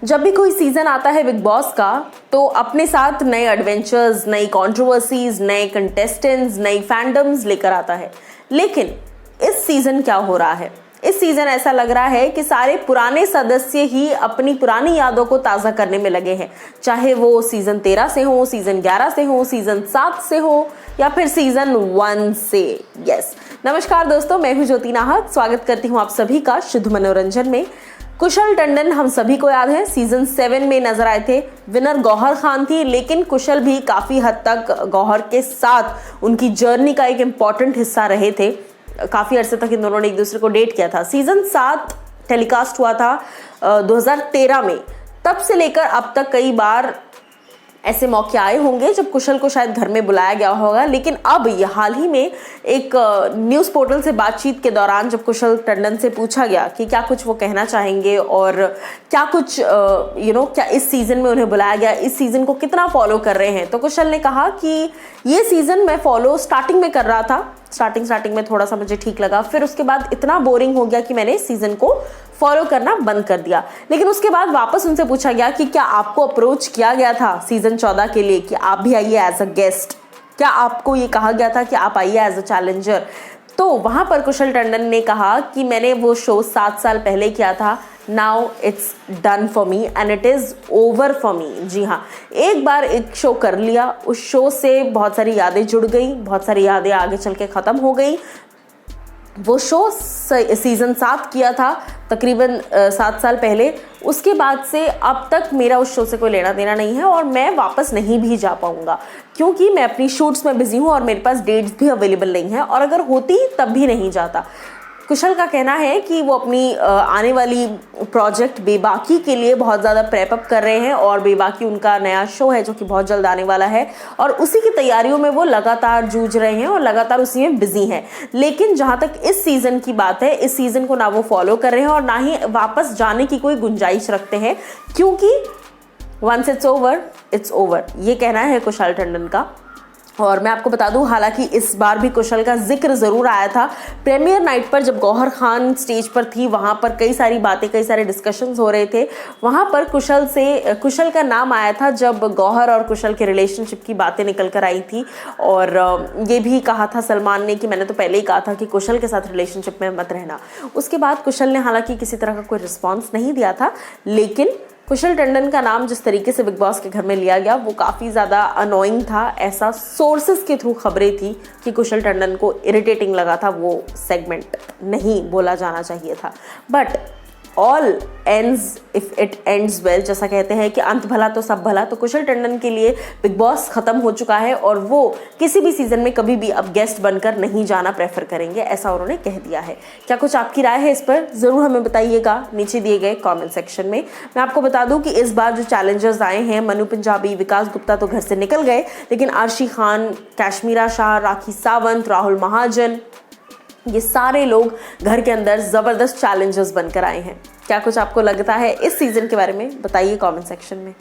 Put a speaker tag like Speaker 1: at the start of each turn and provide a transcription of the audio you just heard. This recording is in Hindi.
Speaker 1: जब भी कोई सीजन आता है बिग बॉस का तो अपने साथ नए एडवेंचर्स, नई कंट्रोवर्सीज, नए कंटेस्टेंट्स, नई फैंडम्स लेकर आता है। लेकिन इस सीजन क्या हो रहा है? इस सीजन ऐसा लग रहा है कि सारे पुराने सदस्य ही अपनी पुरानी यादों को ताज़ा करने में लगे हैं, चाहे वो सीजन 13 से हो, सीजन 11 से हो, सीजन 7 से हो या फिर सीजन 1 से। यस, नमस्कार दोस्तों, मैं हूं ज्योति नाहक। स्वागत करती हूं आप सभी का शुद्ध मनोरंजन में। कुशल टंडन हम सभी को याद है, सीजन 7 में नजर आए थे। विनर गौहर खान थी, लेकिन कुशल भी काफी हद तक गौहर के साथ उनकी जर्नी का एक इम्पॉर्टेंट हिस्सा रहे थे। काफी अरसे तक इन दोनों ने एक दूसरे को डेट किया था। सीजन 7 टेलीकास्ट हुआ था 2013 में। तब से लेकर अब तक कई बार ऐसे मौके आए होंगे जब कुशल को शायद घर में बुलाया गया होगा, लेकिन अब ये हाल ही में एक न्यूज़ पोर्टल से बातचीत के दौरान जब कुशल टंडन से पूछा गया कि क्या कुछ वो कहना चाहेंगे और क्या कुछ क्या इस सीज़न में उन्हें बुलाया गया, इस सीज़न को कितना फॉलो कर रहे हैं, तो कुशल ने कहा कि ये सीज़न मैं फॉलो स्टार्टिंग में कर रहा था। स्टार्टिंग में थोड़ा सा मुझे ठीक लगा, फिर उसके बाद इतना बोरिंग हो गया कि मैंने सीज़न को फॉलो करना बंद कर दिया। लेकिन उसके बाद वापस उनसे पूछा गया कि क्या आपको अप्रोच किया गया था सीजन 14 के लिए कि आप भी आइए एज अ गेस्ट? क्या आपको ये कहा गया था कि आप आइए एज अ चैलेंजर? तो वहां पर कुशल टंडन ने कहा कि मैंने वो शो 7 साल पहले किया था। Now it's done for me and it is over for me. जी हाँ, एक बार एक शो कर लिया, उस शो से बहुत सारी यादें जुड़ गई, बहुत सारी यादें आगे चल के ख़त्म हो गई। वो शो सीजन 7 किया था तकरीबन 7 साल पहले। उसके बाद से अब तक मेरा उस शो से कोई लेना देना नहीं है और मैं वापस नहीं भी जा पाऊंगा, क्योंकि मैं अपनी शूट्स में बिजी हूँ और मेरे पास डेट्स भी अवेलेबल नहीं है, और अगर होती तब भी नहीं जाता। कुशल का कहना है कि वो अपनी आने वाली प्रोजेक्ट बेबाकी के लिए बहुत ज़्यादा प्रेप अप कर रहे हैं और बेबाकी उनका नया शो है जो कि बहुत जल्द आने वाला है, और उसी की तैयारियों में वो लगातार जूझ रहे हैं और लगातार उसी में बिजी हैं। लेकिन जहाँ तक इस सीज़न की बात है, इस सीज़न को ना वो फॉलो कर रहे हैं और ना ही वापस जाने की कोई गुंजाइश रखते हैं, क्योंकि once it's over it's over, ये कहना है कुशल टंडन का। और मैं आपको बता दूं, हालांकि इस बार भी कुशल का जिक्र ज़रूर आया था प्रीमियर नाइट पर, जब गौहर खान स्टेज पर थी। वहाँ पर कई सारी बातें, कई सारे डिस्कशंस हो रहे थे। वहाँ पर कुशल का नाम आया था जब गौहर और कुशल के रिलेशनशिप की बातें निकल कर आई थी, और ये भी कहा था सलमान ने कि मैंने तो पहले ही कहा था कि कुशल के साथ रिलेशनशिप में मत रहना। उसके बाद कुशल ने हालांकि किसी तरह का कोई रिस्पॉन्स नहीं दिया था, लेकिन कुशल टंडन का नाम जिस तरीके से बिग बॉस के घर में लिया गया वो काफ़ी ज़्यादा अनोइंग था। ऐसा सोर्सेस के थ्रू खबरें थी कि कुशल टंडन को इरिटेटिंग लगा था, वो सेगमेंट नहीं बोला जाना चाहिए था। But all ends if it ends well, जैसा कहते हैं कि अंत भला तो सब भला। तो कुशल टंडन के लिए बिग बॉस खत्म हो चुका है और वो किसी भी सीजन में कभी भी अब गेस्ट बनकर नहीं जाना प्रेफर करेंगे, ऐसा उन्होंने कह दिया है। क्या कुछ आपकी राय है इस पर? ज़रूर हमें बताइएगा नीचे दिए गए कमेंट सेक्शन में। मैं आपको बता दूं कि इस बार जो चैलेंजर्स आए हैं, मनु पंजाबी, विकास गुप्ता तो घर से निकल गए, लेकिन आर्शी खान, कैश्मीरा शाह, राखी सावंत, राहुल महाजन, ये सारे लोग घर के अंदर ज़बरदस्त चैलेंजर्स बनकर आए हैं। क्या कुछ आपको लगता है इस सीज़न के बारे में? बताइए कमेंट सेक्शन में।